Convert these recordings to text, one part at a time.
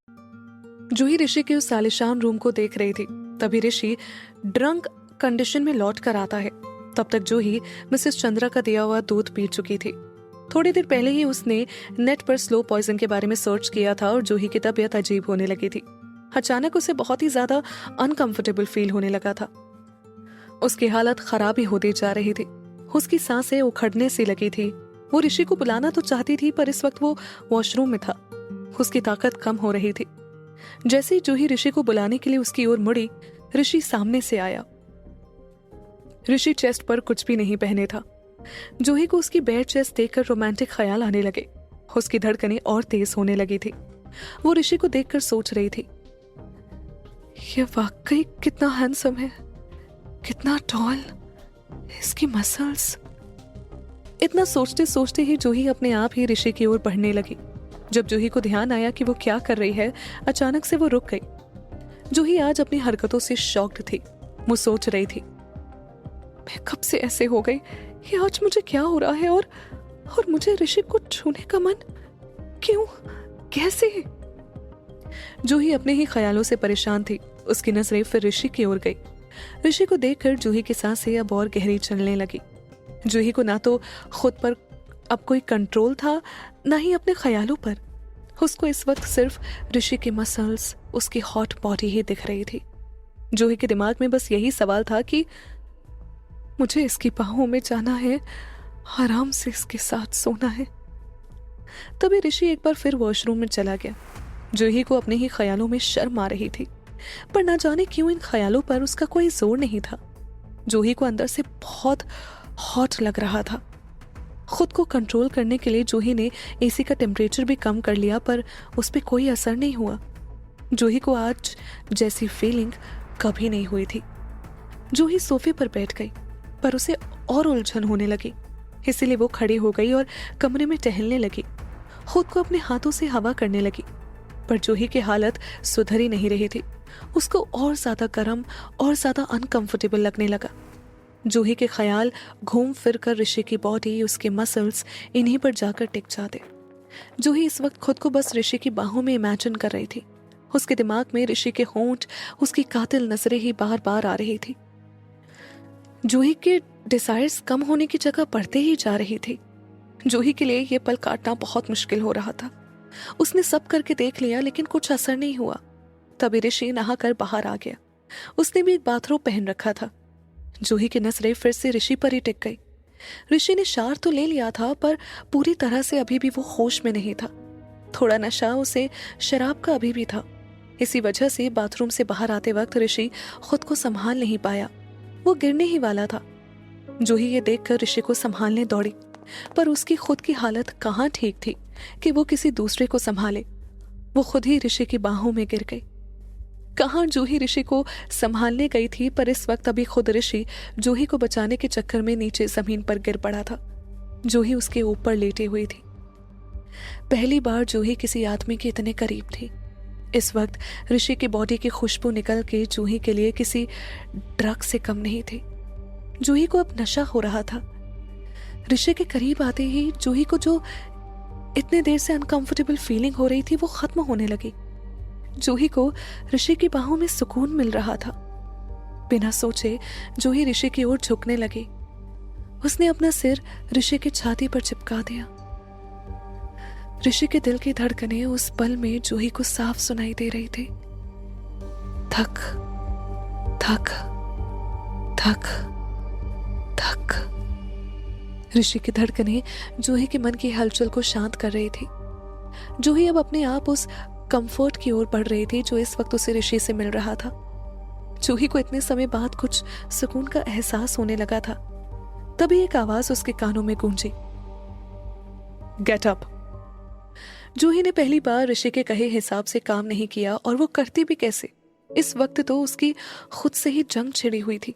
जूही ऋषि के उस आलिशान रूम को देख रही थी। तभी ऋषि ड्रंक कंडीशन में लौट कर आता है। तब तक जूही मिसेस चंद्रा का दिया हुआ दूध पी चुकी थी। थोड़ी देर पहले ही उसने नेट पर स्लो पॉइजन के बारे में सर्च किया था और जूही की तबीयत अजीब होने लगी थी। अचानक उसे बहुत ही ज्यादा अनकंफर्टेबल फील होने लगा था। उसकी हालत खराब ही होती जा रही थी। उसकी सांसें उखड़ने सी लगी थी। वो ऋषि को बुलाना तो चाहती थी, पर इस वक्त वो वॉशरूम में था। उसकी ताकत कम हो रही थी। जैसे ही जूही ऋषि को बुलाने के लिए उसकी ओर मुड़ी, ऋषि सामने से आया। ऋषि चेस्ट पर कुछ भी नहीं पहने था। जूही को उसकी बेयर चेस्ट देखकर रोमांटिक ख्याल आने लगे। उसकी धड़कनें और तेज होने लगी थी। वो ऋषि को देखकर सोच रही थी, ये वाकई कितना हैंडसम है, कितना टॉल, इसकी मसल्स। इतना सोचते सोचते ही जूही अपने आप ही ऋषि की ओर बढ़ने लगी। जब जूही को ध्यान आया कि वो क्या कर रही है, अचानक से वो रुक गई। जूही आज अपनी हरकतों से शॉक्ड थी। वो सोच रही थी, मैं कब से ऐसे हो गई, ये आज मुझे क्या हो रहा है, और मुझे ऋषि को छूने का मन क्यों, कैसे? जूही अपने ही ख्यालों से परेशान थी। उसकी नजरें फिर ऋषि की ओर गई। ऋषि को देखकर जूही की सांसें अब और गहरी चलने लगी। जूही को ना तो खुद पर अब कोई कंट्रोल था, ना ही अपने ख्यालों पर। उसको इस वक्त सिर्फ ऋषि की मसल्स, उसकी हॉट बॉडी ही दिख रही थी। जूही के दिमाग में बस यही सवाल था कि मुझे इसकी बाहों में जाना है, आराम से इसके साथ सोना है। तभी ऋषि एक बार फिर वॉशरूम में चला गया। जूही को अपने ही ख्यालों में शर्म आ रही थी, पर ना जाने क्यों इन ख्यालों पर उसका कोई जोर नहीं था। जूही को अंदर से बहुत हॉट लग रहा था। खुद को कंट्रोल करने के लिए जूही ने एसी का टेम्परेचर भी कम कर लिया, पर उस पर कोई असर नहीं हुआ। जूही को आज जैसी फीलिंग कभी नहीं हुई थी। जूही सोफे पर बैठ गई, पर उसे और उलझन होने लगी। इसीलिए वो खड़ी हो गई और कमरे में टहलने लगी। खुद को अपने हाथों से हवा करने लगी, पर जूही की हालत सुधर ही नहीं रही थी। उसको और ज्यादा गर्म और ज्यादा अनकंफर्टेबल लगने लगा। जूही के ख्याल घूम फिर कर ऋषि की बॉडी, उसके मसल्स, इन्हीं पर जाकर टिक जाते। जूही इस वक्त खुद को बस ऋषि की बाहों में इमेजिन कर रही थी। उसके दिमाग में ऋषि के होंठ, उसकी कातिल नजरें ही बार बार आ रही थी। जूही के डिजायर्स कम होने की जगह बढ़ते ही जा रही थी। जूही के लिए यह पल काटना बहुत मुश्किल हो रहा था। उसने सब करके देख लिया, लेकिन कुछ असर नहीं हुआ। तभी ऋषि नहाकर बाहर आ गया। उसने भी एक बाथरोब पहन रखा था। जूही की नजरें फिर से ऋषि पर ही टिक गई। ऋषि ने शार तो ले लिया था, पर पूरी तरह से अभी भी वो होश में नहीं था। थोड़ा नशा उसे शराब का अभी भी था। इसी वजह से बाथरूम से बाहर आते वक्त ऋषि खुद को संभाल नहीं पाया। वो गिरने ही वाला था। जूही ये देखकर ऋषि को संभालने दौड़ी, पर उसकी खुद की हालत कहाँ ठीक थी कि वो किसी दूसरे को संभाले। वो खुद ही ऋषि की बाहों में गिर गई। कहाँ जूही ऋषि को संभालने गई थी, पर इस वक्त अभी खुद ऋषि जूही को बचाने के चक्कर में नीचे जमीन पर गिर पड़ा था। जूही उसके ऊपर लेटी हुई थी। पहली बार जूही किसी आदमी के इतने करीब थी। इस वक्त ऋषि की बॉडी की खुशबू निकल के जूही के लिए किसी ड्रग से कम नहीं थी। जूही को अब नशा हो रहा था। ऋषि के करीब आते ही जूही को जो इतने देर से अनकंफर्टेबल फीलिंग हो रही थी, वो खत्म होने लगी। जूही को ऋषि की बाहों में सुकून मिल रहा था। बिना सोचे जूही ऋषि की ओर झुकने लगी। उसने अपना सिर ऋषि की छाती पर चिपका दिया। ऋषि के दिल की धड़कनें उस पल में जूही को साफ सुनाई दे रही थी। धक धक धक धक। ऋषि की धड़कनें जूही के मन की हलचल को शांत कर रही थी। जूही अब अपने आप उस कंफर्ट की ओर बढ़ रही थी जो इस वक्त उसे ऋषि से मिल रहा था। जूही को इतने समय बाद कुछ सुकून का एहसास होने लगा था। तभी एक आवाज उसके कानों में गूंजी, गेट अप। जूही ने पहली बार ऋषि के कहे हिसाब से काम नहीं किया, और वो करती भी कैसे। इस वक्त तो उसकी खुद से ही जंग छिड़ी हुई थी।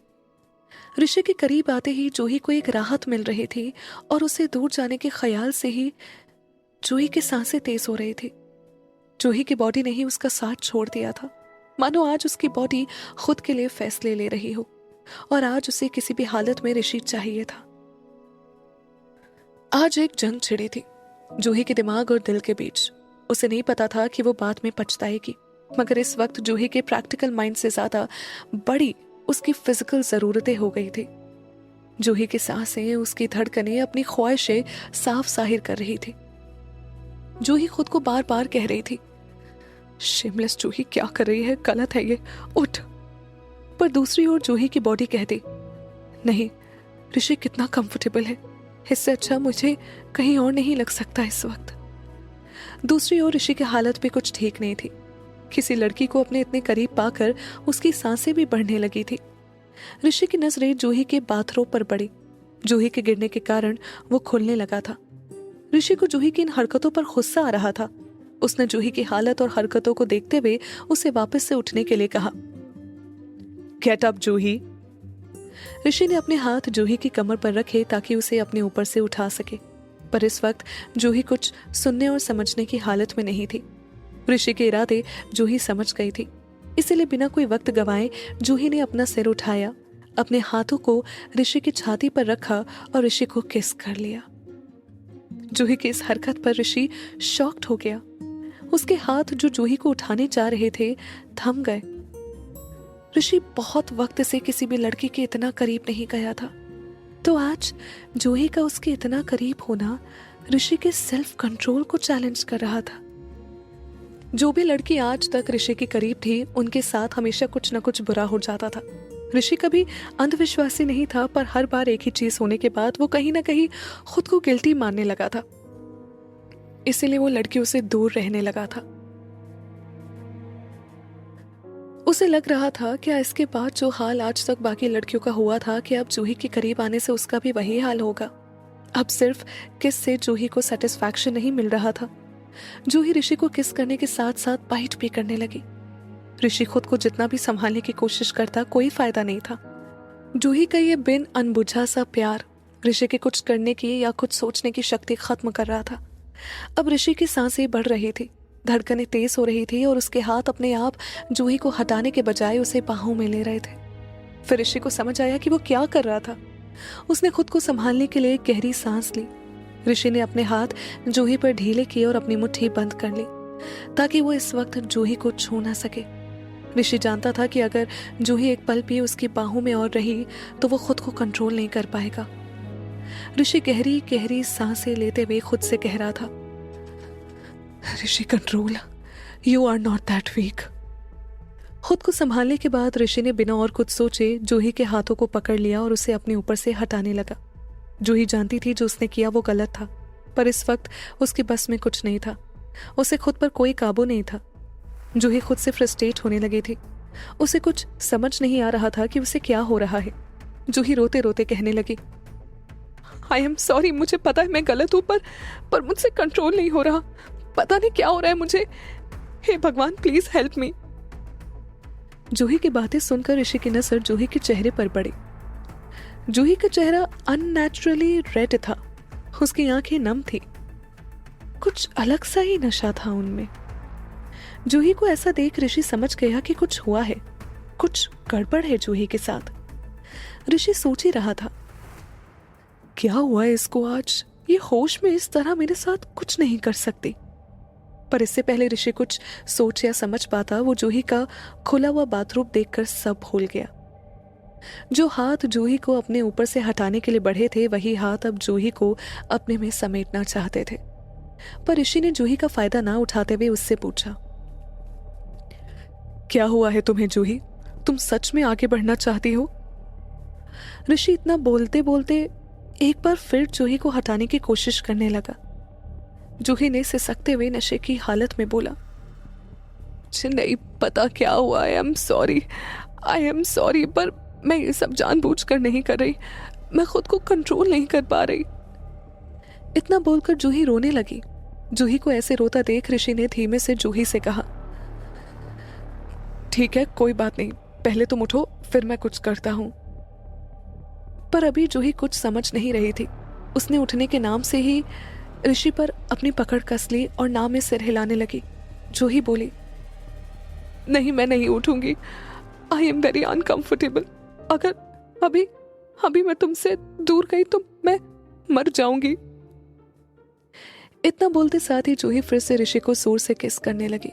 ऋषि के करीब आते ही जूही को एक राहत मिल रही थी, और उसे दूर जाने के ख्याल से ही जूही की सांसें तेज हो रही थी। जूही की बॉडी ने ही उसका साथ छोड़ दिया था, मानो आज उसकी बॉडी खुद के लिए फैसले ले रही हो, और आज उसे किसी भी हालत में ऋषि चाहिए था। आज एक जंग छिड़ी थी जूही के दिमाग और दिल के बीच। उसे नहीं पता था कि वो बाद में पछताएगी, मगर इस वक्त जूही के प्रैक्टिकल माइंड से ज्यादा बड़ी उसकी फिजिकल जरूरतें हो गई थी। जूही की सांसें, उसकी धड़कनें अपनी ख्वाहिशें साफ जाहिर कर रही थी। जूही खुद को बार बार कह रही थी, शेमलेस जूही क्या कर रही है, गलत है ये, उठ। पर दूसरी ओर जूही की बॉडी कहती, नहीं, ऋषि कितना कंफर्टेबल है, इससे अच्छा मुझे कहीं और नहीं लग सकता इस वक्त। दूसरी ओर ऋषि की हालत भी कुछ ठीक नहीं थी। किसी लड़की को अपने इतने करीब पाकर उसकी सांसें भी बढ़ने लगी थी। ऋषि की नजरें जूही के बाथरोब पर पड़ी। जूही के गिरने के कारण वो खुलने लगा था। ऋषि को जूही की इन हरकतों पर गुस्सा आ रहा था। उसने जूही की हालत और हरकतों को देखते हुए उसे वापस से उठने के लिए कहा, गेट अप जूही। ऋषि ने अपने हाथ जूही की कमर पर रखे ताकि उसे अपने ऊपर से उठा सके, पर इस वक्त जूही कुछ सुनने और समझने की हालत में नहीं थी। ऋषि के इरादे जूही समझ गई थी, इसलिए बिना कोई वक्त गंवाए जूही ने अपना सिर उठाया, अपने हाथों को ऋषि की छाती पर रखा और ऋषि को किस कर लिया। जूही की इस हरकत पर ऋषि शॉक्ड हो गया। उसके हाथ जो जूही को उठाने जा रहे थे थम गए। ऋषि बहुत वक्त से किसी भी लड़की के इतना करीब नहीं गया था, तो आज जूही का उसके इतना करीब होना ऋषि के सेल्फ कंट्रोल को चैलेंज कर रहा था। जो भी लड़की आज तक ऋषि के करीब थी, उनके साथ हमेशा कुछ न कुछ बुरा हो जाता था। ऋषि कभी अंधविश्वासी नहीं था, पर हर बार एक ही चीज होने के बाद वो कहीं ना कहीं खुद को गिल्टी मानने लगा था। इसीलिए वो लड़कियों से दूर रहने लगा था। उसे लग रहा था कि इसके बाद जो हाल आज तक बाकी लड़कियों का हुआ था, कि अब जूही के करीब आने से उसका भी वही हाल होगा। अब सिर्फ किस से जूही को सेटिस्फैक्शन नहीं मिल रहा था। जूही ऋषि को किस करने के साथ साथ बाइट भी करने लगी। ऋषि खुद को जितना भी संभालने की कोशिश करता, कोई फायदा नहीं था। जूही का ये बिन अनबुझा सा प्यार ऋषि के कुछ करने की या कुछ सोचने की शक्ति खत्म कर रहा था। अब ऋषि की सांसें बढ़ रही थी, धड़कनें तेज हो रही थी और उसके हाथ अपने आप जूही को हटाने के बजाय उसे बाहों में ले रहे थे। फिर ऋषि को समझ आया कि वो क्या कर रहा था। उसने खुद को संभालने के लिए एक गहरी सांस ली। ऋषि ने अपने हाथ जूही पर ढीले किए और अपनी मुट्ठी बंद कर ली ताकि वो इस वक्त जूही को छू ना सके। ऋषि जानता था कि अगर जूही एक पल भी उसकी बाहों में और रही तो वो खुद को कंट्रोल नहीं कर पाएगा। ऋषि गहरी गहरी सांसें लेते हुए खुद से कह रहा था, Rishi control, you are not that weak. खुद को संभालने के बाद ऋषि ने बिना और कुछ सोचे जूही के हाथों को पकड़ लिया और उसे अपने ऊपर से हटाने लगा। जूही जानती थी जो उसने किया वो गलत था, पर इस वक्त उसके बस में कुछ नहीं था। उसे खुद पर कोई काबू नहीं था। जूही खुद से फ्रस्ट्रेट होने लगी थी। उसे कुछ समझ नहीं आ रहा था कि उसे क्या हो रहा है। जूही रोते रोते कहने लगी, आई एम सॉरी, मुझे पता है मैं गलत हूं, पर मुझसे कंट्रोल नहीं हो रहा। पता नहीं क्या हो रहा है मुझे। हे भगवान, प्लीज हेल्प मी। जूही की बातें सुनकर ऋषि की नजर जूही के चेहरे पर पड़ी। जूही का चेहरा अननेचुरली रेड था। उसकी आंखें नम थी। कुछ अलग सा ही नशा था उनमें। जूही को ऐसा देख ऋषि समझ गया कि कुछ हुआ है, कुछ गड़बड़ है जूही के साथ। ऋषि सोच ही रहा था, क्या हुआ है इसको आज? ये होश में इस तरह मेरे साथ कुछ नहीं कर सकती। पर इससे पहले ऋषि कुछ सोच या समझ पाता, वो जूही का खुला हुआ बाथरूम देखकर सब भूल गया। जो हाथ जूही को अपने ऊपर से हटाने के लिए बढ़े थे, वही हाथ अब जूही को अपने में समेटना चाहते थे। पर ऋषि ने जूही का फायदा ना उठाते हुए उससे पूछा, क्या हुआ है तुम्हें जूही? तुम सच में आगे बढ़ना चाहती हो? ऋषि इतना बोलते बोलते एक बार फिर जूही को हटाने की कोशिश करने लगा। जूही ने सिसकते हुए नशे की हालत में बोला, मुझे नहीं पता क्या हुआ। आई एम सॉरी, पर मैं ये सब जानबूझकर नहीं कर रही। मैं खुद को कंट्रोल नहीं कर पा रही। इतना बोलकर जूही रोने लगी। जूही को ऐसे रोता देख ऋषि ने धीमे से जूही से कहा, ठीक है, कोई बात नहीं, पहले तुम उठो, फिर मैं कुछ करता हूं। पर अभी जूही कुछ समझ नहीं रही थी। उसने उठने के नाम से ही ऋषि पर अपनी पकड़ कस ली और नाम में सिर हिलाने लगी। जूही बोली, नहीं, मैं नहीं उठूंगी। I am very uncomfortable. अगर अभी मैं तुमसे दूर गई तो मैं मर जाऊंगी। इतना बोलते साथ ही जूही फिर से ऋषि को जोर से किस करने लगी।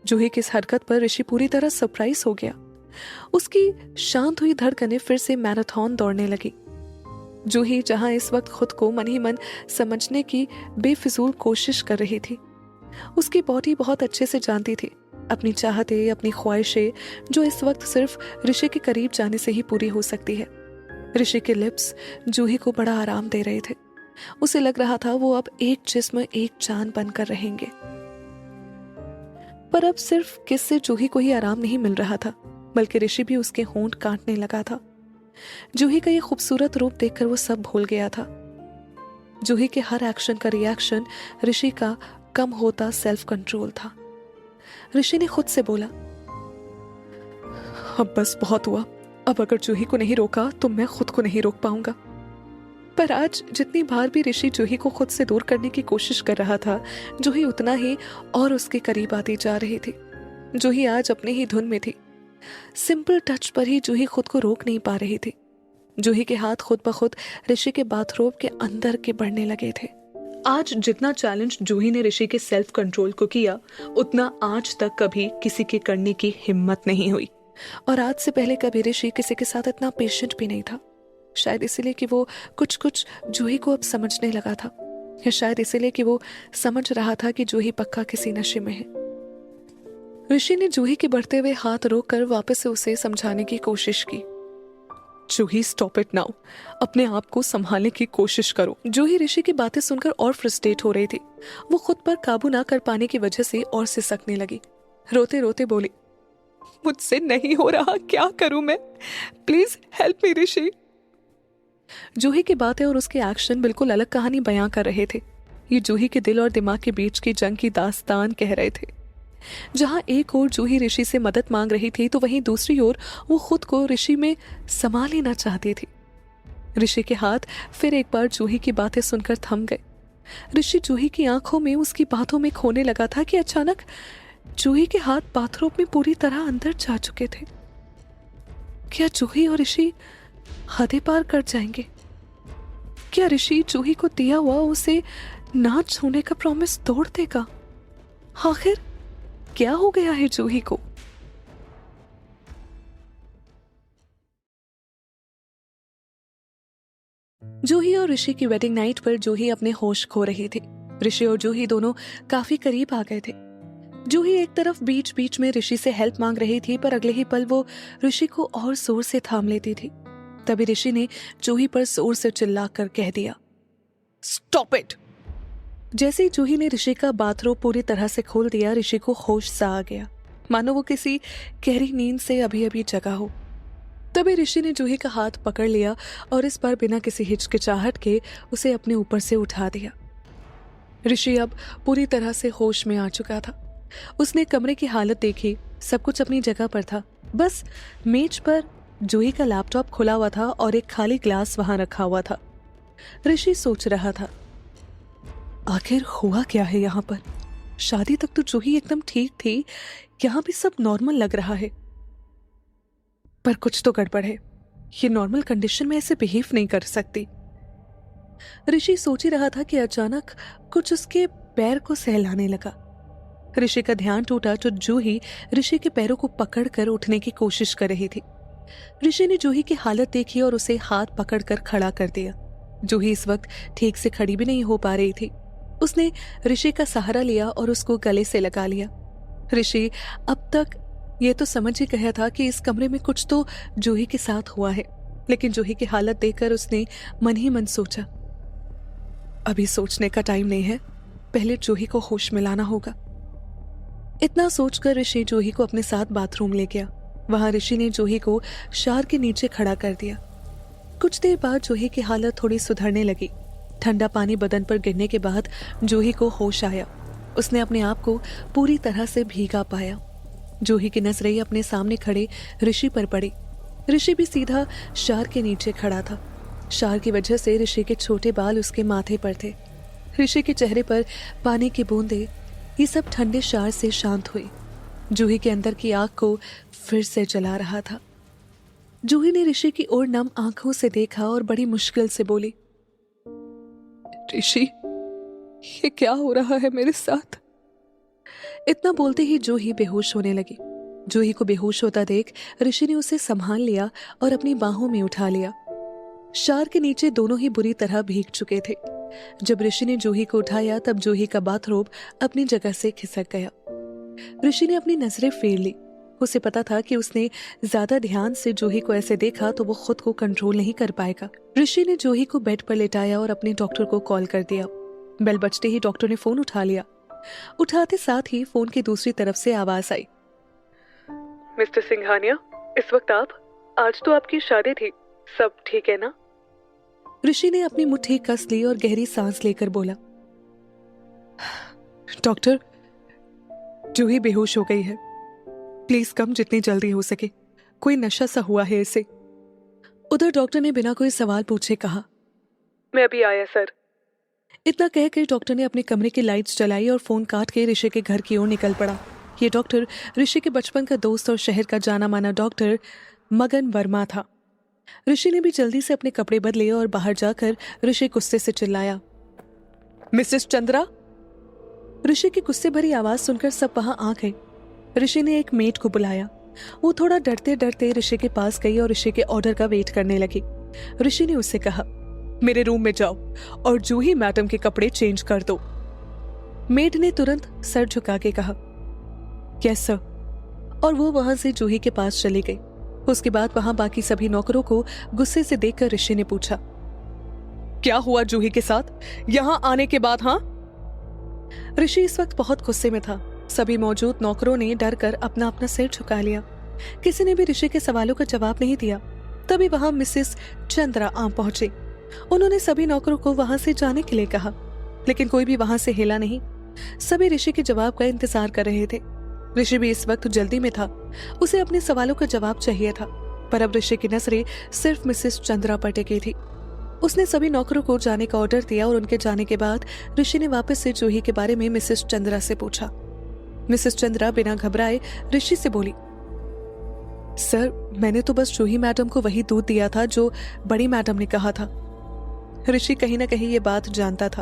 जूही की इस हरकत पर ऋषि पूरी तरह सरप्राइज हो गया। उसकी शांत हुई धड़कनें फिर से मैराथन दौड़ने लगी। जूही जहां इस वक्त खुद को मन ही मन समझने की बेफिजूल कोशिश कर रही थी, उसकी बॉडी बहुत अच्छे से जानती थी अपनी चाहतें, अपनी ख्वाहिशें, जो इस वक्त सिर्फ ऋषि के करीब जाने से ही पूरी हो सकती है। ऋषि के लिप्स जूही को बड़ा आराम दे रहे थे। उसे लग रहा था वो अब एक जिस्म एक जान बनकर रहेंगे। पर अब सिर्फ किस से जूही को ही आराम नहीं मिल रहा था, बल्कि ऋषि भी उसके होंठ काटने लगा था। जूही का ये खूबसूरत रूप देखकर वो सब भूल गया था। जूही के हर एक्शन का रिएक्शन ऋषि का कम होता सेल्फ कंट्रोल था। ऋषि ने खुद से बोला, अब बस बहुत हुआ, अब अगर जूही को नहीं रोका तो मैं खुद को नहीं रोक पाऊंगा। पर आज जितनी बार भी ऋषि जूही को खुद से दूर करने की कोशिश कर रहा था, जूही उतना ही और उसके करीब आती जा रही थी। जूही आज अपने ही धुन में थी। सिंपल टच पर ही जूही खुद को रोक नहीं पा रही थी। जूही के हाथ खुद ब खुद ऋषि के बाथरोब के अंदर के बढ़ने लगे थे। आज जितना चैलेंज जूही ने ऋषि के सेल्फ कंट्रोल को किया, उतना आज तक कभी किसी के करने की हिम्मत नहीं हुई। और आज से पहले कभी ऋषि किसी के साथ इतना पेशेंट भी नहीं था। शायद इसीलिए कि वो कुछ कुछ जूही को अब समझने लगा था, या शायद इसीलिए कि वो समझ रहा था कि जूही पक्का किसी नशे में है। ऋषि ने जूही के बढ़ते हुए हाथ रोककर वापस से उसे समझाने की कोशिश की। जूही, स्टॉप इट नाउ, अपने आप को संभालने की कोशिश करो। जूही ऋषि की बातें सुनकर और फ्रस्ट्रेट हो रही थी। वो खुद पर काबू ना कर पाने की वजह से और सिसकने लगी। रोते रोते बोली, मुझसे नहीं हो रहा, क्या करूं मैं, प्लीज हेल्प मी ऋषि। जूही की बातें और उसके एक्शन बिल्कुल अलग कहानी बयां कर रहे थे। ये जूही के दिल और दिमाग के बीच की जंग की दास्तान कह रहे थे। जहां एक ओर जूही ऋषि से मदद मांग रही थी, तो वहीं दूसरी ओर वो खुद को ऋषि में समा लेना चाहती थी। ऋषि के हाथ फिर एक बार जूही की बातें सुनकर थम गए। ऋषि जूही की आंखों में, उसकी बातों में खोने लगा था कि अचानक जूही के हाथ बाथरूम में पूरी तरह अंदर जा चुके थे। क्या जूही और ऋषि हदें पार कर जाएंगे? क्या ऋषि जूही को दिया हुआ उसे ना छूने का प्रॉमिस तोड़ देगा? आखिर क्या हो गया है जूही को? जूही और ऋषि की वेडिंग नाइट पर जूही अपने होश खो रही थी। ऋषि और जूही दोनों काफी करीब आ गए थे। जूही एक तरफ बीच बीच में ऋषि से हेल्प मांग रही थी, पर अगले ही पल वो ऋषि को और जोर से थाम लेती थी। तभी ऋषि ने जूही पर जोर से चिल्लाकर कह दिया, स्टॉप इट। जैसे ही जूही ने ऋषि का बाथरूम पूरी तरह से खोल दिया, ऋषि को होश सा आ गया, मानो वो किसी गहरी नींद से अभी अभी जगा हो। तभी ऋषि ने जूही का हाथ पकड़ लिया और इस बार बिना किसी हिचकिचाहट के उसे अपने ऊपर से उठा दिया। ऋषि अब पूरी तरह से होश में आ चुका था। उसने कमरे की हालत देखी, सब कुछ अपनी जगह पर था। बस मेज पर जूही का लैपटॉप खुला हुआ था और एक खाली ग्लास वहां रखा हुआ था। ऋषि सोच रहा था, आखिर हुआ क्या है यहाँ पर? शादी तक तो जूही एकदम ठीक थी, यहाँ भी सब नॉर्मल लग रहा है, पर कुछ तो गड़बड़ है। ये नॉर्मल कंडीशन में ऐसे बिहेव नहीं कर सकती। ऋषि सोच ही रहा था कि अचानक कुछ उसके पैर को सहलाने लगा। ऋषि का ध्यान टूटा तो जूही ऋषि के पैरों को पकड़कर उठने की कोशिश कर रही थी। ऋषि ने जूही की हालत देखी और उसे हाथ पकड़कर खड़ा कर दिया। जूही इस वक्त ठीक से खड़ी भी नहीं हो पा रही थी। उसने ऋषि का सहारा लिया और उसको गले से लगा लिया। ऋषि अब तक ये तो समझ ही गया था कि इस कमरे में कुछ तो जूही के साथ हुआ है, लेकिन जूही की हालत देखकर उसने मन ही मन सोचा, अभी सोचने का टाइम नहीं है, पहले जूही को होश में लाना होगा। इतना सोचकर ऋषि जूही को अपने साथ बाथरूम ले गया। वहां ऋषि ने जूही को शार के नीचे खड़ा कर दिया। कुछ देर बाद जूही की हालत थोड़ी सुधरने लगी। ठंडा पानी बदन पर गिरने के बाद जूही को होश आया। उसने अपने आप को पूरी तरह से भीगा पाया। जूही की नजरें अपने सामने खड़े ऋषि पर पड़ी। ऋषि भी सीधा शार के नीचे खड़ा था। शार की वजह से ऋषि के छोटे बाल उसके माथे पर थे। ऋषि के चेहरे पर पानी की बूंदें, ये सब ठंडे शार से शांत हुई। जूही के अंदर की आग को फिर से जला रहा था। जूही ने ऋषि की ओर नम आंखों से देखा और बड़ी मुश्किल से बोली, ऋषि, ये क्या हो रहा है मेरे साथ? इतना बोलते ही जूही बेहोश होने लगी। जूही को बेहोश होता देख ऋषि ने उसे संभाल लिया और अपनी बाहों में उठा लिया। शार के नीचे दोनों ही बुरी तरह भीग चुके थे। जब ऋषि ने जूही को उठाया तब जूही का बाथरोब अपनी जगह से खिसक गया। ऋषि ने अपनी नजरें फेर ली। उसे पता था कि उसने ज्यादा ध्यान से जूही को ऐसे देखा तो वो खुद को कंट्रोल नहीं कर पाएगा। ऋषि ने जूही को बेड पर लेटाया और अपने डॉक्टर को कॉल कर दिया। बेल बजते ही डॉक्टर ने फोन उठा लिया। उठाते साथ ही फोन की दूसरी तरफ से आवाज आई, मिस्टर सिंघानिया, इस वक्त आप? आज तो आपकी शादी थी, सब ठीक है ना? ऋषि ने अपनी मुट्ठी कस ली और गहरी सांस लेकर बोला, डॉक्टर, जूही बेहोश हो गई है। प्लीज कम जितनी जल्दी हो सके, कोई नशा सा हुआ है इसे। उधर डॉक्टर ने बिना कोई सवाल पूछे कहा, मैं अभी आया सर। इतना कहकर डॉक्टर ने अपने कमरे की लाइट्स जलाई और फोन काट के ऋषि के घर की ओर निकल पड़ा। ये डॉक्टर ऋषि के बचपन का दोस्त और शहर का जाना माना डॉक्टर मगन वर्मा था। ऋषि ने भी जल्दी से अपने कपड़े बदले और बाहर जाकर ऋषि गुस्से से चिल्लाया, मिसेस चंद्रा। ऋषि की गुस्से भरी आवाज सुनकर सब वहां आ गए। ऋषि ने एक मेड को बुलाया। वो थोड़ा डरते डरते ऋषि के पास गई और ऋषि के ऑर्डर का वेट करने लगी। ऋषि ने उससे कहा, मेरे रूम में जाओ और जूही मैडम के कपड़े चेंज कर दो। मेड ने तुरंत सर झुका के कहा, यस सर, और वो वहां से जूही के पास चली गई। उसके बाद वहां बाकी सभी नौकरों को गुस्से से देखकर ऋषि ने पूछा, क्या हुआ जूही के साथ यहां आने के बाद? हाँ? ऋषि इस वक्त बहुत गुस्से में था। सभी मौजूद नौकरों ने डर कर अपना अपना सिर झुका लिया। किसी ने भी ऋषि के सवालों का जवाब नहीं दिया। तभी वहां मिसेस चंद्रा आ पहुंची। उन्होंने सभी नौकरों को वहां से जाने के लिए कहा, लेकिन कोई भी वहां से हिला नहीं। सभी ऋषि के जवाब का इंतजार कर रहे थे। ऋषि भी इस वक्त जल्दी में था। उसे अपने सवालों का जवाब चाहिए था, पर अब ऋषि की नजरें सिर्फ मिसेस चंद्रा पर टिकी थी। उसने सभी नौकरों को जाने का ऑर्डर दिया और उनके जाने के बाद ऋषि ने वापस से जूही के बारे में मिसेस चंद्रा से पूछा। मिसेस चंद्रा बिना घबराए ऋषि से बोली, सर, मैंने तो बस जूही मैडम को वही दूध दिया था जो बड़ी मैडम ने कहा था। ऋषि कहीं ना कहीं ये बात जानता था,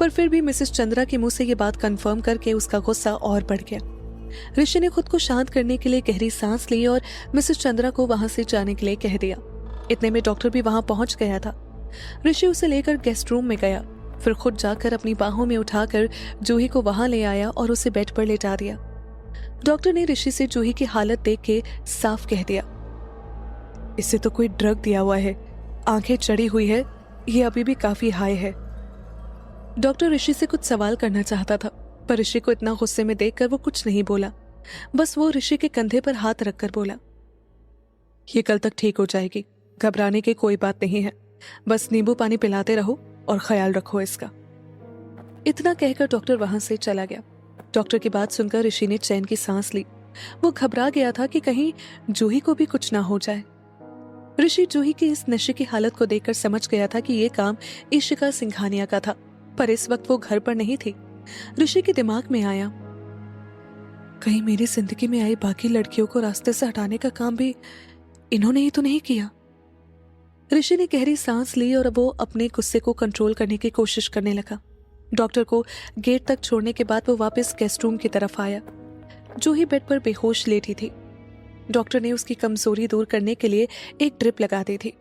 पर फिर भी मिसेस चंद्रा के मुंह से ये बात कंफर्म करके उसका गुस्सा और बढ़ गया। ऋषि ने खुद को शांत करने के लिए गहरी सांस ली और मिसेस चंद्रा को वहां से जाने के लिए कह दिया। इतने में डॉक्टर भी वहां पहुंच गया था। ऋषि उसे लेकर गेस्ट रूम में गया, फिर खुद जाकर अपनी बाहों में उठाकर जूही को वहां ले आया और उसे बेड पर लेटा दिया। डॉक्टर ने ऋषि से जूही की हालत देख के साफ कह दिया, इसे तो कोई ड्रग दिया हुआ है, आंखें चढ़ी हुई है, ये अभी भी काफी हाई है। डॉक्टर ऋषि से कुछ सवाल करना चाहता था, पर ऋषि को इतना गुस्से में देखकर वो कुछ नहीं बोला। बस वो ऋषि के कंधे पर हाथ रखकर बोला, ये कल तक ठीक हो जाएगी, घबराने की कोई बात नहीं है, बस नींबू पानी पिलाते रहो और ख्याल रखो इसका। इतना कहकर डॉक्टर वहां से चला गया। डॉक्टर की बात सुनकर ऋषि ने चैन की सांस ली। वो घबरा गया था कि कहीं जूही को भी कुछ ना हो जाए। ऋषि जूही की इस नशे की हालत को देखकर समझ गया था कि ये काम इशिका सिंघानिया का था, पर इस वक्त वो घर पर नहीं थी। ऋषि के दिमाग में आया, कहीं मेरी जिंदगी में आई बाकी लड़कियों को रास्ते से हटाने का काम भी इन्होंने ही तो नहीं किया। ऋषि ने गहरी सांस ली और वो अपने गुस्से को कंट्रोल करने की कोशिश करने लगा। डॉक्टर को गेट तक छोड़ने के बाद वो वापस गेस्ट रूम की तरफ आया। जूही बेड पर बेहोश लेटी थी। डॉक्टर ने उसकी कमजोरी दूर करने के लिए एक ड्रिप लगा दी थी।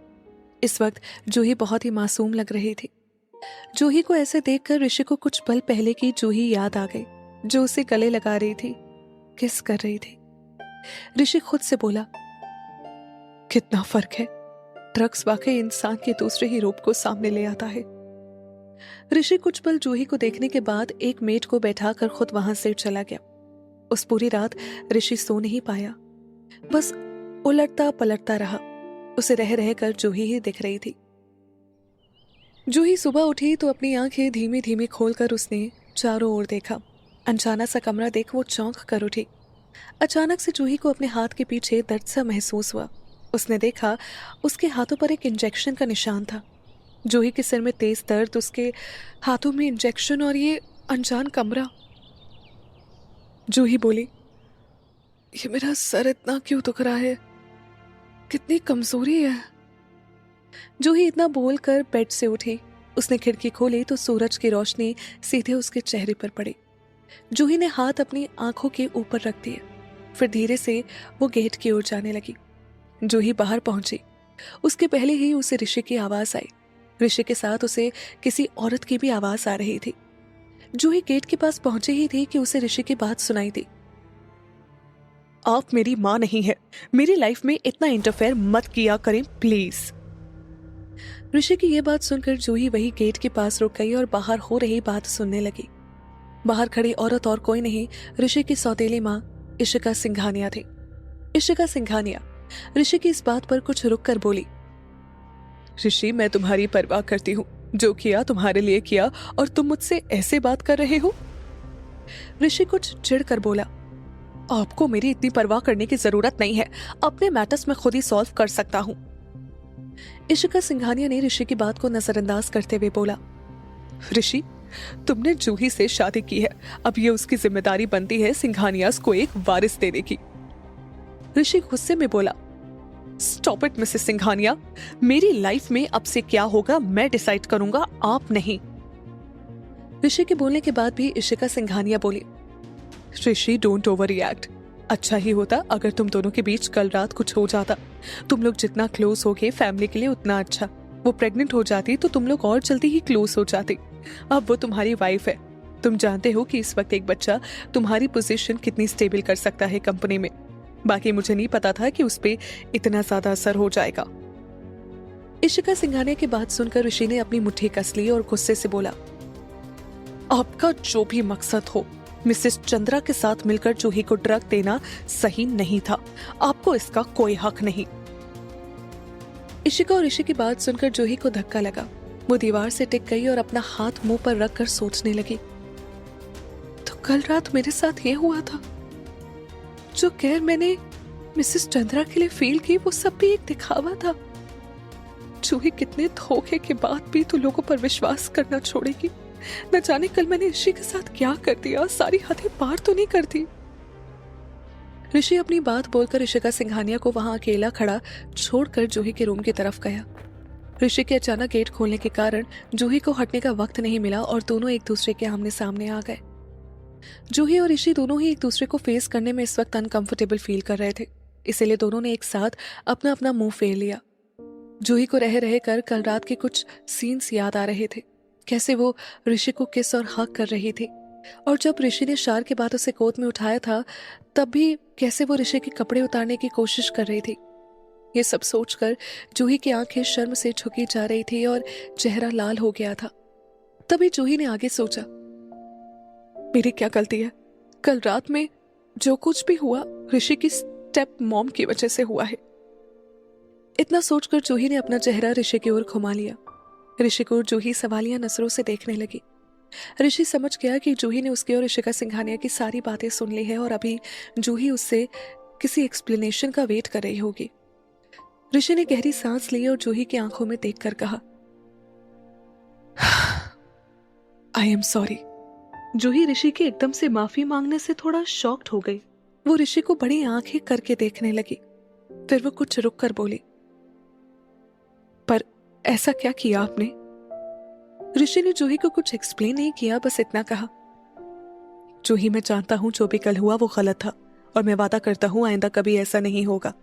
इस वक्त जूही बहुत ही मासूम लग रही थी। जूही को ऐसे देखकर ऋषि को कुछ पल पहले की जूही याद आ गई, जो उसे गले लगा रही थी, किस कर रही थी। ऋषि खुद से बोला, कितना फर्क है, ड्रग्स वाकई इंसान के दूसरे ही रूप को सामने ले आता है। ऋषि कुछ पल जूही को देखने के बाद एक मेड को बैठाकर खुद वहां से चला गया। उस पूरी रात ऋषि सो नहीं पाया, बस उलटता पलटता रहा। उसे रह रहकर जूही ही दिख रही थी। जूही सुबह उठी तो अपनी आंखें धीमी धीमी खोलकर उसने चारों ओर देखा। अनजाना सा कमरा देख वो चौंक कर उठी। अचानक से जूही को अपने हाथ के पीछे दर्द सा महसूस हुआ। उसने देखा उसके हाथों पर एक इंजेक्शन का निशान था। जूही के सिर में तेज दर्द, उसके हाथों में इंजेक्शन और ये अनजान कमरा। जूही बोली, ये मेरा सर इतना क्यों दुख रहा है, कितनी कमजोरी है। जूही इतना बोलकर बेड से उठी। उसने खिड़की खोली तो सूरज की रोशनी सीधे उसके चेहरे पर पड़ी। जूही ने हाथ अपनी आंखों के ऊपर रख दिए, फिर धीरे से वो गेट की ओर जाने लगी। जूही बाहर पहुंची, उसके पहले ही उसे ऋषि की आवाज आई। ऋषि के साथ उसे किसी औरत की भी आवाज आ रही थी। जूही गेट के पास पहुंची ही थी कि उसे ऋषि की बात सुनाई दी। आप मेरी माँ नहीं है, मेरी लाइफ में इतना इंटरफेयर मत किया करें प्लीज। ऋषि की यह बात सुनकर जूही वही गेट के पास रुक गई और बाहर हो रही बात सुनने लगी। बाहर खड़ी औरत और कोई नहीं, ऋषि की सौतेली माँ इशिका सिंघानिया थी। इशिका सिंघानिया ऋषि की इस बात पर कुछ रुक कर बोली, ऋषि मैं तुम्हारी परवाह करती हूँ, जो किया तुम्हारे लिए किया और तुम मुझसे ऐसे बात कर रहे हो। ऋषि कुछ चिढ़ कर बोला, आपको मेरी इतनी परवाह करने की जरूरत नहीं है, अपने मैटर्स में खुद ही सॉल्व कर सकता हूँ। इशिका सिंघानिया ने ऋषि की बात को नजरअंदाज करते हुए बोला, ऋषि तुमने जूही से शादी की है, अब ये उसकी जिम्मेदारी बनती है सिंघानियास को एक वारिस देने की। ऋषि गुस्से में बोला, स्टॉप इट मिसेस सिंघानिया, मेरी लाइफ में अब से क्या होगा मैं डिसाइड करूंगा, आप नहीं। ऋषि के बोलने के बाद भी इशिका सिंघानिया बोली, ऋषि डोंट ओवर रिएक्ट, अच्छा ही होता अगर तुम दोनों के बीच कल रात कुछ हो जाता। तुम लोग जितना क्लोज हो गए फैमिली के लिए उतना अच्छा। वो प्रेग्नेंट हो जाती तो तुम लोग और जल्दी ही क्लोज हो जाते। अब वो तुम्हारी वाइफ है, तुम जानते हो कि इस वक्त एक बच्चा तुम्हारी पोजीशन कितनी स्टेबल कर सकता है कंपनी में। बाकी मुझे नहीं पता था कि उस पे इतना ज्यादा असर हो जाएगा। इशिका सिंघानिया की बात सुनकर ऋषि ने अपनी मुट्ठी कस ली और गुस्से से बोला, आपका जो भी मकसद हो, मिसेस चंद्रा के साथ मिलकर जूही को ड्रग देना सही नहीं था, आपको इसका कोई हक नहीं। इशिका और ऋषि की बात सुनकर जूही को धक्का लगा। वो दीवार से टिक गई और अपना हाथ मुंह पर रखकर सोचने लगी, तो कल रात मेरे साथ ये हुआ था, जो केयर मैंने मिसेस चंद्रा के लिए फील की वो सब भी एक दिखावा था। जूही कितने धोखे के बाद भी तो लोगों पर विश्वास करना छोड़ेगी। न जाने कल मैंने ऋषि के साथ क्या कर दिया, सारी हदें पार तो नहीं करती। ऋषि अपनी बात बोलकर इशिका सिंघानिया को वहां अकेला खड़ा छोड़कर जूही के रूम की तरफ गया। ऋषि के अचानक गेट खोलने के कारण जूही को हटने का वक्त नहीं मिला और दोनों एक दूसरे के आमने सामने आ गए। जूही और ऋषि दोनों ही एक दूसरे को फेस करने में इस वक्त अनकंफर्टेबल फील कर रहे थे, इसीलिए दोनों ने एक साथ अपना अपना मुंह फेर लिया। जूही को रह रहे कर कल रात के कुछ सीन्स याद आ रहे थे, कैसे वो ऋषि को किस और हक कर रही थी, और जब ऋषि ने शार के बाद उसे गोद में उठाया था तब भी कैसे वो ऋषि के कपड़े उतारने की कोशिश कर रही थी। ये सब सोचकर जूही की आंखें शर्म से झुकी जा रही थी और चेहरा लाल हो गया था। तभी जूही ने आगे सोचा, मेरी क्या गलती है, कल रात में जो कुछ भी हुआ ऋषि की स्टेप मॉम की वजह से हुआ है। इतना सोचकर जूही ने अपना चेहरा ऋषि की ओर घुमा लिया। ऋषि को जूही सवालिया नजरों से देखने लगी। ऋषि समझ गया कि जूही ने उसकी और इशिका सिंघानिया की सारी बातें सुन ली है और अभी जूही उससे किसी एक्सप्लेनेशन का वेट कर रही होगी। ऋषि ने गहरी सांस ली और जूही की आंखों में देखकर कहा, आई एम सॉरी। जूही ऋषि के एकदम से माफी मांगने से थोड़ा शॉक्ड हो गई। वो ऋषि को बड़ी आंखें करके देखने लगी, फिर वो कुछ रुक कर बोली, पर ऐसा क्या किया आपने? ऋषि ने जूही को कुछ एक्सप्लेन नहीं किया, बस इतना कहा, जूही मैं जानता हूं जो भी कल हुआ वो गलत था और मैं वादा करता हूं आइंदा कभी ऐसा नहीं होगा।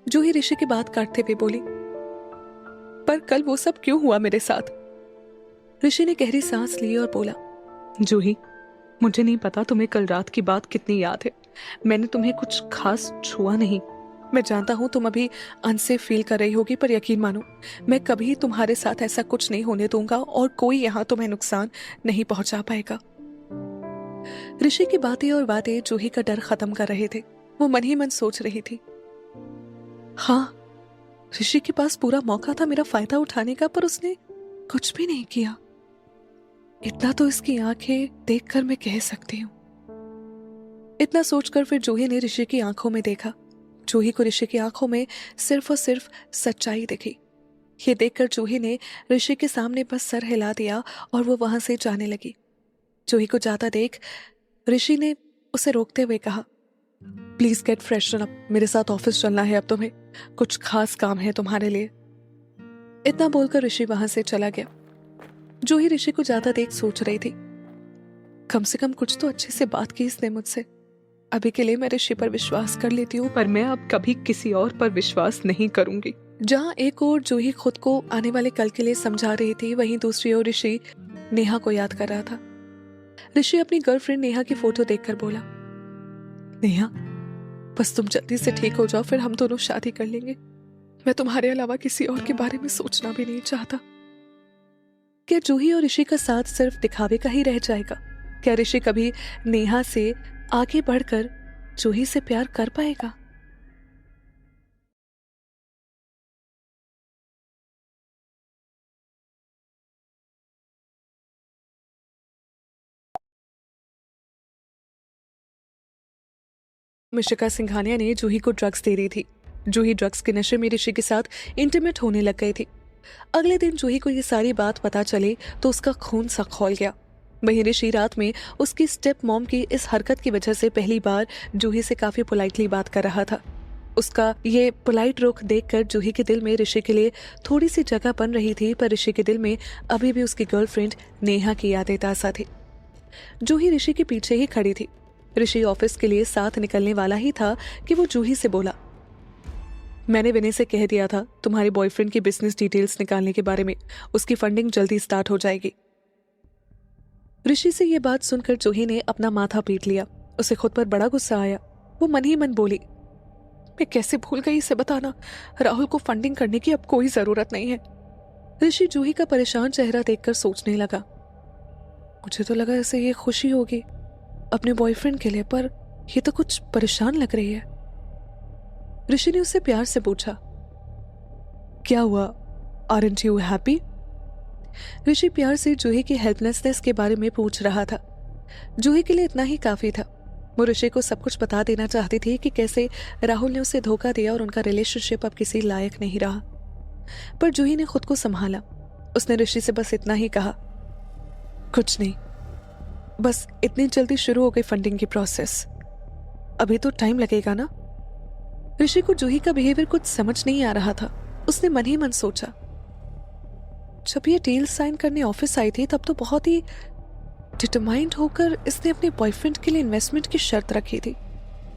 जूही ऋषि की बात काटते हुए बोली, पर कल वो सब क्यों हुआ मेरे साथ? ऋषि ने गहरी सांस ली और बोला, जूही मुझे नहीं पता तुम्हें कल रात की बात कितनी याद है, मैंने तुम्हें कुछ खास छुआ नहीं। मैं जानता हूं तुम अभी अनसेफ फील कर रही होगी, पर यकीन मानो मैं कभी तुम्हारे साथ ऐसा कुछ नहीं होने दूंगा और कोई यहां तुम्हें नुकसान नहीं पहुंचा पाएगा। ऋषि की बातें और बातें जूही का डर खत्म कर रहे थे। वो मन ही मन सोच रही थी, हाँ ऋषि के पास पूरा मौका था मेरा फायदा उठाने का, पर उसने कुछ भी नहीं किया। इतना तो इसकी आंखें देखकर मैं कह सकती हूँ। इतना सोचकर फिर जूही ने ऋषि की आंखों में देखा। जूही को ऋषि की आंखों में सिर्फ और सिर्फ सच्चाई दिखी। ये देखकर जूही ने ऋषि के सामने बस सर हिला दिया और वो वहां से जाने लगी। जूही को जाता देख ऋषि ने उसे रोकते हुए कहा, प्लीज गेट फ्रेशन अप, मेरे साथ ऑफिस चलना है अब तुम्हें, कुछ खास काम है तुम्हारे लिए। इतना बोलकर ऋषि वहां से चला गया। जूही ऋषि को जाता देख सोच रही थी, कम से कम कुछ तो अच्छे से बात की इसने मुझसे। अभी के लिए मैं ऋषि पर विश्वास कर लेती हूँ, पर मैं अब कभी किसी और पर विश्वास नहीं करूंगी। जहाँ एक ओर जूही खुद को आने वाले कल के लिए समझा रही थी, वहीं दूसरी ओर ऋषि नेहा को याद कर रहा था। ऋषि अपनी गर्लफ्रेंड नेहा की फोटो देखकर बोला, नेहा, बस तुम जल्दी से ठीक हो जाओ, फिर हम दोनों शादी कर लेंगे। मैं तुम्हारे अलावा किसी और के बारे में सोचना भी नहीं चाहता। क्या जूही और ऋषि का साथ सिर्फ दिखावे का ही रह जाएगा? क्या ऋषि कभी नेहा से आगे बढ़कर जूही से प्यार कर पाएगा? मिशिका सिंघानिया ने जूही को ड्रग्स दे रही थी। जूही ड्रग्स के नशे में ऋषि के साथ इंटीमेट होने लग गई थी। अगले दिन जूही को ये सारी बात पता चली तो उसका खून सा खौल गया। वहीं ऋषि रात में उसकी स्टेप मॉम की इस हरकत की वजह से पहली बार जूही से काफी पोलाइटली बात कर रहा था। उसका ये पोलाइट रुख देखकर जूही के दिल में ऋषि के लिए थोड़ी सी जगह बन रही थी, पर ऋषि के दिल में अभी भी उसकी गर्लफ्रेंड नेहा की यादें ताज़ा थी। जूही ऋषि के पीछे ही खड़ी थी। ऋषि ऑफिस के लिए साथ निकलने वाला ही था कि वो जूही से बोला, मैंने विनय से कह दिया था तुम्हारे बॉयफ्रेंड की बिजनेस डिटेल्स निकालने के बारे में। उसकी फंडिंग जल्दी स्टार्ट हो जाएगी। ऋषि से यह बात सुनकर जूही ने अपना माथा पीट लिया। उसे खुद पर बड़ा गुस्सा आया। वो मन ही मन बोली, मैं कैसे भूल गई इसे बताना। राहुल को फंडिंग करने की अब कोई जरूरत नहीं है। ऋषि जूही का परेशान चेहरा देखकर सोचने लगा, मुझे तो लगा ऐसे ये खुशी होगी अपने बॉयफ्रेंड के लिए, पर ये तो कुछ परेशान लग रही है। ऋषि ने उससे प्यार से पूछा, क्या हुआ, आरंट यू हैप्पी? ऋषि प्यार से जूही की हेल्पलेसनेस के बारे में पूछ रहा था। जूही के लिए इतना ही काफी था। वो ऋषि को सब कुछ बता देना चाहती थी कि कैसे राहुल ने उसे धोखा दिया और उनका रिलेशनशिप अब किसी लायक नहीं रहा। पर जूही ने खुद को संभाला। उसने ऋषि से बस इतना ही कहा, कुछ नहीं, बस इतनी जल्दी शुरू हो गई फंडिंग की प्रोसेस, अभी तो टाइम लगेगा ना। ऋषि को जूही का बिहेवियर कुछ समझ नहीं आ रहा था। उसने मन ही मन सोचा, जब ये डील साइन करने ऑफिस आई थी तब तो बहुत ही डिटरमाइंड होकर इसने अपने बॉयफ्रेंड के लिए इन्वेस्टमेंट की शर्त रखी थी।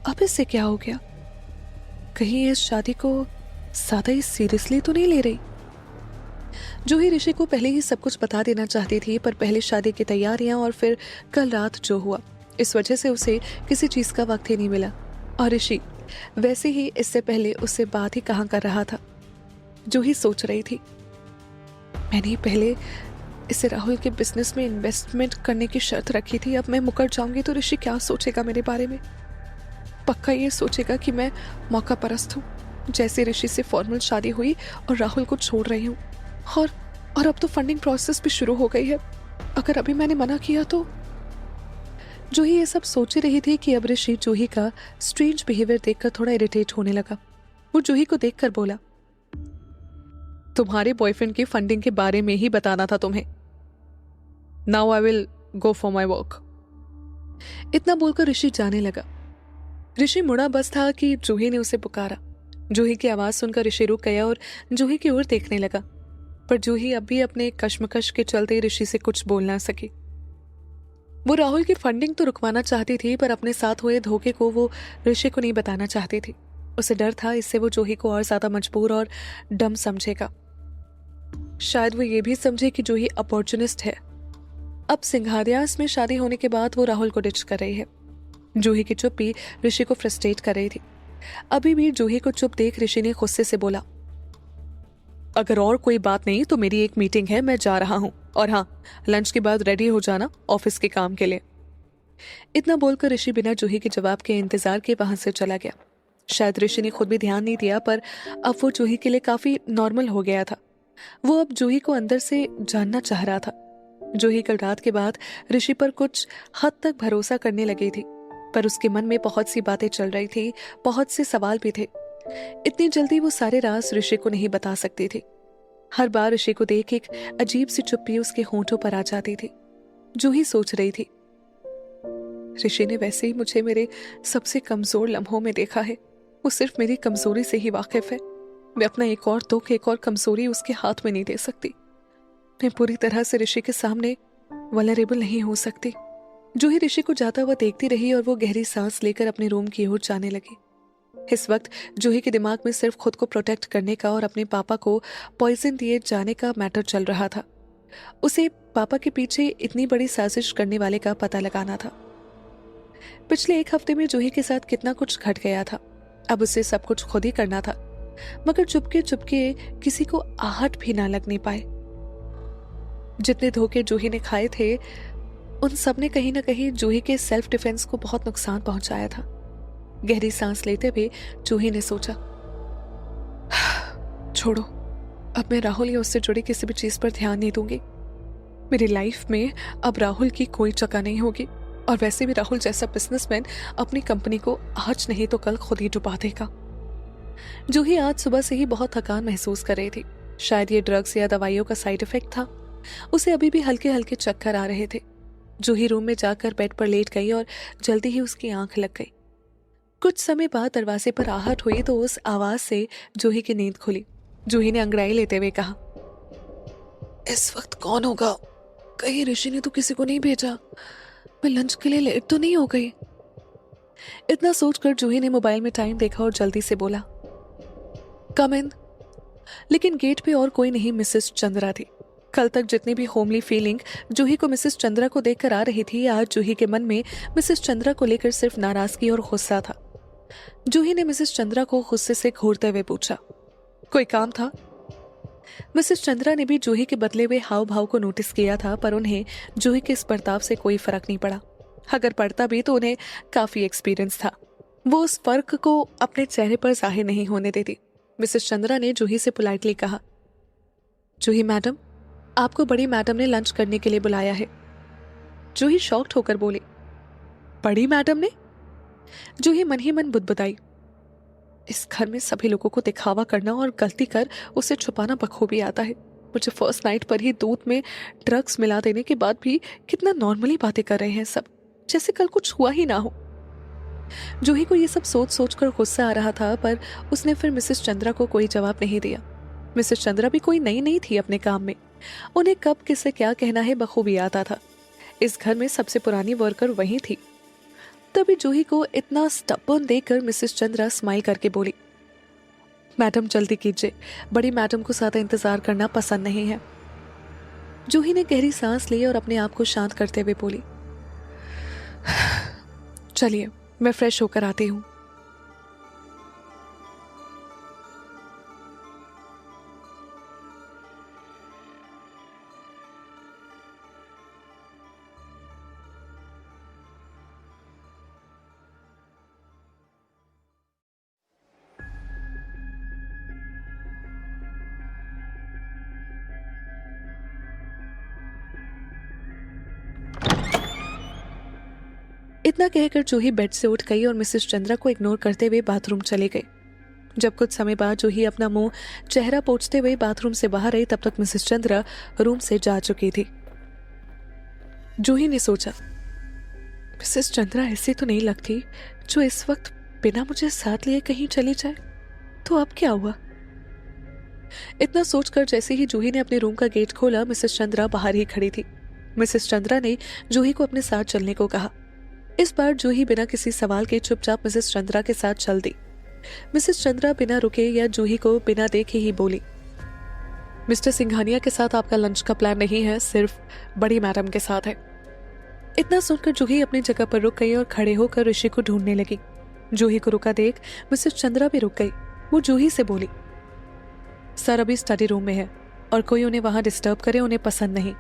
अब इससे क्या हो गया? कहीं इस शादी को ज्यादा ही सीरियसली तो नहीं ले रही? जूही ऋषि को पहले ही सब कुछ बता देना चाहती थी, पर पहले शादी की तैयारियां और फिर कल रात जो हुआ, इस वजह से उसे किसी चीज का वक्त ही नहीं मिला। और ऋषि वैसे ही इससे पहले उससे बात ही कहाँ कर रहा था। जूही सोच रही थी, मैंने ही पहले इसे राहुल के बिजनेस में इन्वेस्टमेंट करने की शर्त रखी थी। अब मैं मुकर जाऊंगी तो ऋषि क्या सोचेगा मेरे बारे में? पक्का ये सोचेगा कि मैं मौका परस्त हूँ। जैसे ऋषि से फॉर्मल शादी हुई और राहुल को छोड़ रही हूँ, और अब तो फंडिंग प्रोसेस भी शुरू हो गई है। अगर अभी मैंने मना किया तो? जूही ये सब सोच रही थी कि अब ऋषि जूही का स्ट्रेंज बिहेवियर देखकर थोड़ा इरिटेट होने लगा। वो जूही को देखकर बोला, तुम्हारे बॉयफ्रेंड की फंडिंग के बारे में ही बताना था तुम्हें। Now I will go for my work. इतना बोलकर ऋषि जाने लगा। ऋषि मुड़ा बस था कि जूही ने उसे पुकारा। जूही की आवाज सुनकर ऋषि रुक गया और जूही की ओर देखने लगा, पर जूही अब भी अपने कश्मकश के चलते ऋषि से कुछ बोल ना सकी। वो राहुल की फंडिंग तो रुकवाना चाहती थी, पर अपने साथ हुए धोखे को वो ऋषि को नहीं बताना चाहती थी। उसे डर था इससे वो जूही को और ज्यादा मजबूर और डम समझेगा। शायद वो ये भी समझे कि जूही अपॉर्चुनिस्ट है। अब सिंघानियास में शादी होने के बाद वो राहुल को डिच कर रही है। जूही की चुप्पी ऋषि को फ्रस्ट्रेट कर रही थी। अभी भी जूही को चुप देख ऋषि ने गुस्से से बोला, अगर और कोई बात नहीं तो मेरी एक मीटिंग है, मैं जा रहा हूँ। और हाँ, लंच के बाद रेडी हो जाना ऑफिस के काम के लिए। इतना बोलकर ऋषि बिना जूही के जवाब के इंतजार के वहां से चला गया। शायद ऋषि ने खुद भी ध्यान नहीं दिया, पर अब वो जूही के लिए काफी नॉर्मल हो गया था। वो अब जूही को अंदर से जानना चाह रहा था। जूही कल रात के बाद ऋषि पर कुछ हद तक भरोसा करने लगी थी, पर उसके मन में बहुत सी बातें चल रही थी, बहुत से सवाल भी थे। इतनी जल्दी वो सारे राज ऋषि को नहीं बता सकती थी। हर बार ऋषि को देख एक अजीब सी चुप्पी उसके होंठों पर आ जाती थी। जूही सोच रही थी, ऋषि ने वैसे ही मुझे मेरे सबसे कमजोर लम्हों में देखा है। वो सिर्फ मेरी कमजोरी से ही वाकिफ है। मैं अपना एक और दुख, एक और कमजोरी उसके हाथ में नहीं दे सकती। मैं पूरी तरह से ऋषि के सामने वल्नरेबल नहीं हो सकती। जूही ऋषि को जाता हुआ देखती रही और वो गहरी सांस लेकर अपने रूम की ओर जाने लगी। इस वक्त जूही के दिमाग में सिर्फ खुद को प्रोटेक्ट करने का और अपने पापा को पॉइजन दिए जाने का मैटर चल रहा था। उसे पापा के पीछे इतनी बड़ी साजिश करने वाले का पता लगाना था। पिछले एक हफ्ते में जूही के साथ कितना कुछ घट गया था। अब उसे सब कुछ खुद ही करना था, मगर चुपके चुपके किसी को आहट भी ना लगने पाए। जितने धोखे जूही ने खाए थे उन सब ने कहीं ना कहीं जूही के सेल्फ डिफेंस को बहुत नुकसान पहुंचाया था। गहरी सांस लेते हुए जूही ने सोचा, छोड़ो, अब मैं राहुल या उससे जुड़ी किसी भी चीज पर ध्यान नहीं दूंगी। मेरी लाइफ में अब राहुल की कोई जगह नहीं होगी, और वैसे भी राहुल जैसा बिजनेसमैन अपनी कंपनी को आज नहीं तो कल खुद ही डुबा देगा। जूही आज सुबह से ही बहुत थकान महसूस कर रही थी। शायद ये ड्रग्स या दवाइयों का साइड इफेक्ट था। उसे अभी भी हल्के हल्के चक्कर आ रहे थे। जूही रूम में जाकर बेड पर लेट गई और जल्दी ही उसकी आंख लग गई। कुछ समय बाद दरवाजे पर आहट हुई तो उस आवाज से जूही की नींद खुली। जूही ने अंगड़ाई लेते हुए कहा, इस वक्त कौन होगा? कहीं ऋषि ने तो किसी को नहीं भेजा? मैं लंच के लिए लेट तो नहीं हो गई? इतना सोचकर जूही ने मोबाइल में टाइम देखा और जल्दी से बोला, कम इन। लेकिन गेट पे और कोई नहीं, मिसेस चंद्रा थी। कल तक जितनी भी होमली फीलिंग जूही को मिसेस चंद्रा को देखकर आ रही थी, आज जूही के मन में मिसेस चंद्रा को लेकर सिर्फ नाराजगी और गुस्सा था। जूही ने मिसेस चंद्रा को गुस्से से घूरते हुए पूछा, कोई काम था? मिसेस चंद्रा ने भी जूही के बदले हुए हाव भाव को नोटिस किया था, पर उन्हें जूही के इस बर्ताव से कोई फर्क नहीं पड़ा। अगर पड़ता भी तो उन्हें काफी एक्सपीरियंस था। वो उस फर्क को अपने चेहरे पर जाहिर नहीं होने देती। मिसेस चंद्रा ने जूही से पोलाइटली कहा, जूही मैडम, आपको बड़ी मैडम ने लंच करने के लिए बुलाया है। जूही शॉक्ड होकर बोली, बड़ी मैडम ने? जूही मन ही मन बुदबुदाई, इस घर में सभी लोगों को दिखावा करना और गलती कर उसे छुपाना बखूबी आता है। मुझे फर्स्ट नाइट पर ही दूध में ड्रग्स मिला देने के बाद भी कितना नॉर्मली बातें कर रहे हैं सब, जैसे कल कुछ हुआ ही ना हो। जूही को ये सब सोच सोच कर गुस्सा आ रहा था, पर उसने फिर मिसेस चंद्रा को कोई जवाब नहीं दिया। मिसेस चंद्रा भी कोई नई नहीं थी अपने काम में। उन्हें कब किसे क्या कहना है बखूबी आता था। इस घर में सबसे पुरानी वर्कर वही थी। तभी जूही को इतना स्टबर्न देखकर मिसेस चंद्रा स्माइल करके बोली, मैडम जल्दी कीजिए, बड़ी मैडम को ज्यादा इंतजार करना पसंद नहीं है। जूही ने गहरी सांस ली और अपने आप को शांत करते हुए बोली, चलिए मैं फ्रेश होकर आती हूँ। इतना कहकर जूही बेड से उठ गई और मिसेस चंद्रा को इग्नोर करते हुए बाथरूम चले गई। जब कुछ समय बाद जूही अपना मुंह चेहरा पोंछते हुए बाथरूम से बाहर आई, तब तक मिसेस चंद्रा रूम से जा चुकी थी। जूही ने सोचा, मिसेस चंद्रा ऐसी तो नहीं लगती जो इस वक्त बिना मुझे साथ लिए कहीं चली जाए। तो अब क्या हुआ? इतना सोचकर जैसे ही जूही ने अपने रूम का गेट खोला, मिसेस चंद्रा बाहर ही खड़ी थी। मिसेस चंद्रा ने जूही को अपने साथ चलने को कहा। इस बार जूही बिना किसी सवाल के चुपचाप मिसेस चंद्रा के साथ चल दी। मिसेस चंद्रा बिना रुके या जूही को बिना देखे ही बोली, मिस्टर सिंघानिया के साथ आपका लंच का प्लान नहीं है, सिर्फ बड़ी मैडम के साथ है। इतना सुनकर जूही अपनी जगह पर रुक गई और खड़े होकर ऋषि को ढूंढने लगी। जूही को रुका देख मिसेस चंद्रा भी रुक गई। वो जूही से बोली, सर अभी स्टडी रूम में है और कोई उन्हें वहां डिस्टर्ब करे उन्हें पसंद नहीं।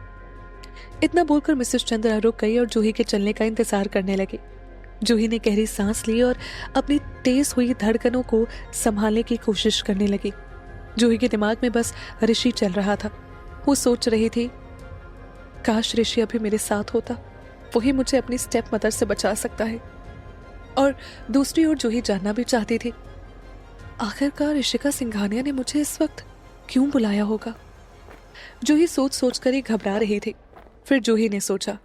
इतना बोलकर मिसेस चंद्रा रुक गई और जूही के चलने का इंतजार करने लगी। जूही ने गहरी सांस ली और अपनी तेज हुई धड़कनों को संभालने की कोशिश करने लगी। जूही के दिमाग में बस ऋषि चल रहा था। वो सोच रही थी, काश ऋषि अभी मेरे साथ होता, वही मुझे अपनी स्टेप मदर से बचा सकता है। और दूसरी ओर जूही जानना भी चाहती थी, आखिरकार ऋषिका सिंघानिया ने मुझे इस वक्त क्यों बुलाया होगा। जूही सोच सोच कर ही घबरा रही थी। फिर जूही ने सोचा,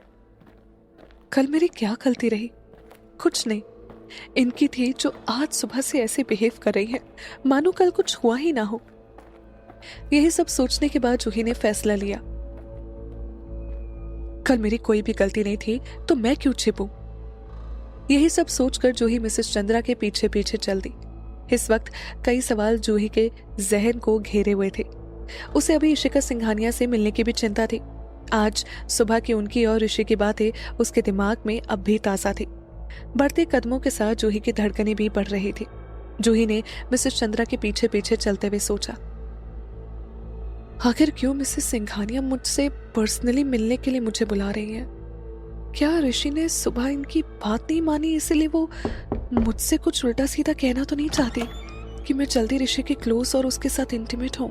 कल मेरी क्या गलती रही? कुछ नहीं, इनकी थी जो आज सुबह से ऐसे बिहेव कर रही है मानो कल कुछ हुआ ही ना हो। यही सब सोचने के बाद जूही ने फैसला लिया, कल मेरी कोई भी गलती नहीं थी तो मैं क्यों छिपूं? यही सब सोचकर जूही मिसेस चंद्रा के पीछे पीछे चल दी। इस वक्त कई सवाल जूही के जहन को घेरे हुए थे। उसे अभी इशिका सिंघानिया से मिलने की भी चिंता थी। आज सुबह की उनकी और ऋषि की बातें उसके दिमाग में अब भी ताजा थी। बढ़ते कदमों के साथ जूही की धड़कनें भी बढ़ रही थी। जूही ने मिसेस चंद्रा के पीछे पीछे चलते हुए सोचा, आखिर क्यों मिसेस सिंघानिया मुझसे पर्सनली मिलने के लिए मुझे बुला रही हैं? क्या ऋषि ने सुबह इनकी बात नहीं मानी, इसलिए वो मुझसे कुछ उल्टा सीधा कहना तो नहीं चाहती कि मैं जल्दी ऋषि के क्लोज और उसके साथ इंटीमेट हूं?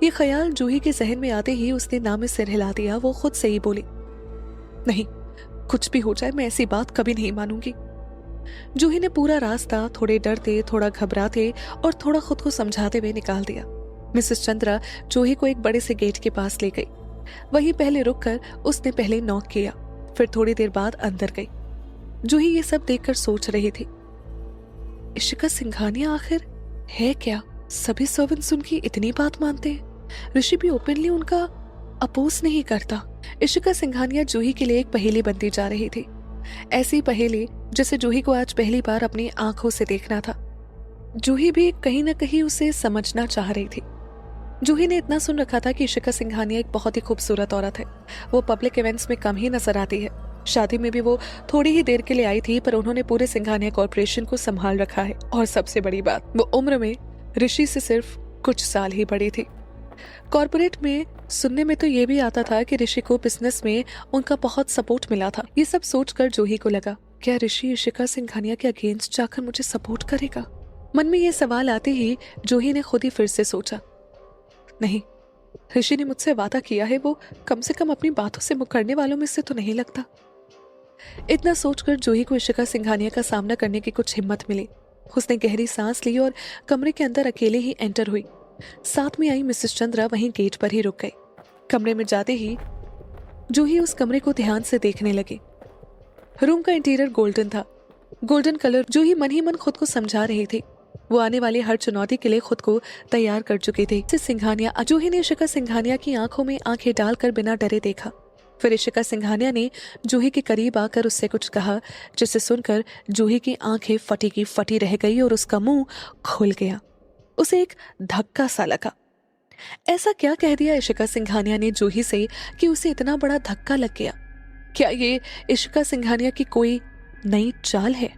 ये ख्याल जूही के जहन में आते ही उसने ना में सिर हिला दिया। वो खुद से ही बोली, नहीं, कुछ भी हो जाए मैं ऐसी बात कभी नहीं मानूंगी। जूही ने पूरा रास्ता थोड़े डरते, थोड़ा घबराते और थोड़ा खुद को समझाते हुए निकाल दिया। मिसेस चंद्रा जूही को एक बड़े से गेट के पास ले गई। वहीं पहले रुककर उसने पहले नॉक किया, फिर थोड़ी देर बाद अंदर गई। जूही ये सब देखकर सोच रही थी, इशिका सिंघानिया आखिर है क्या? सभी सर्वेंट्स उनकी इतनी बात मानते हैं। ऋषि भी ओपनली उनका अपोज नहीं करता। इशिका सिंघानिया जूही के लिए एक पहेली बनती जा रही थी। ऐसी पहेली जिसे जूही को आज पहली बार अपनी आंखों से देखना था। जूही भी कहीं ना कहीं उसे समझना चाह रही थी। जूही ने इतना सुन रखा था कि इशिका सिंघानिया एक बहुत ही खूबसूरत औरत है। वो पब्लिक इवेंट्स में कम ही नजर आती है। शादी में भी वो थोड़ी ही देर के लिए आई थी, पर उन्होंने पूरे सिंघानिया कॉर्पोरेशन को संभाल रखा है। और सबसे बड़ी बात, वो उम्र में ऋषि से सिर्फ कुछ साल ही बड़ी थी। कॉर्पोरेट में सुनने में तो ये भी आता था कि ऋषि को बिजनेस में उनका बहुत सपोर्ट मिला था। ये सब सोचकर जूही को लगा, क्या ऋषि इशिका सिंघानिया के अगेंस्ट जाकर मुझे सपोर्ट करेगा? मन में ये सवाल आते ही जूही ने खुद ही फिर से सोचा, नहीं, ऋषि ने मुझसे वादा किया है, वो कम से कम अपनी बातों से मुकरने वालों में से तो नहीं लगता। इतना सोचकर जूही को इशिका सिंघानिया का सामना करने की कुछ हिम्मत मिली। उसने गहरी सांस ली और कमरे के अंदर अकेले ही एंटर हुई। साथ में आई मिसेस चंद्रा वहीं गेट पर ही रुक गई। कमरे में जाते ही जूही उस कमरे को ध्यान से देखने लगी। रूम का इंटीरियर गोल्डन था। गोल्डन कलर जूही मन ही मन खुद को समझा रही थी। वो आने वाली हर चुनौती के लिए खुद को तैयार कर चुकी थी। सिंघानिया जूही ने इशिका सिंघानिया की आंखों में आंखें डालकर बिना डरे देखा। फिर इशिका सिंघानिया ने जूही के करीब आकर उससे कुछ कहा, जिसे सुनकर जूही की आंखें फटी की फटी रह गई और उसका मुंह खुल गया। उसे एक धक्का सा लगा। ऐसा क्या कह दिया इशिका सिंघानिया ने जूही से कि उसे इतना बड़ा धक्का लग गया? क्या ये इशिका सिंघानिया की कोई नई चाल है?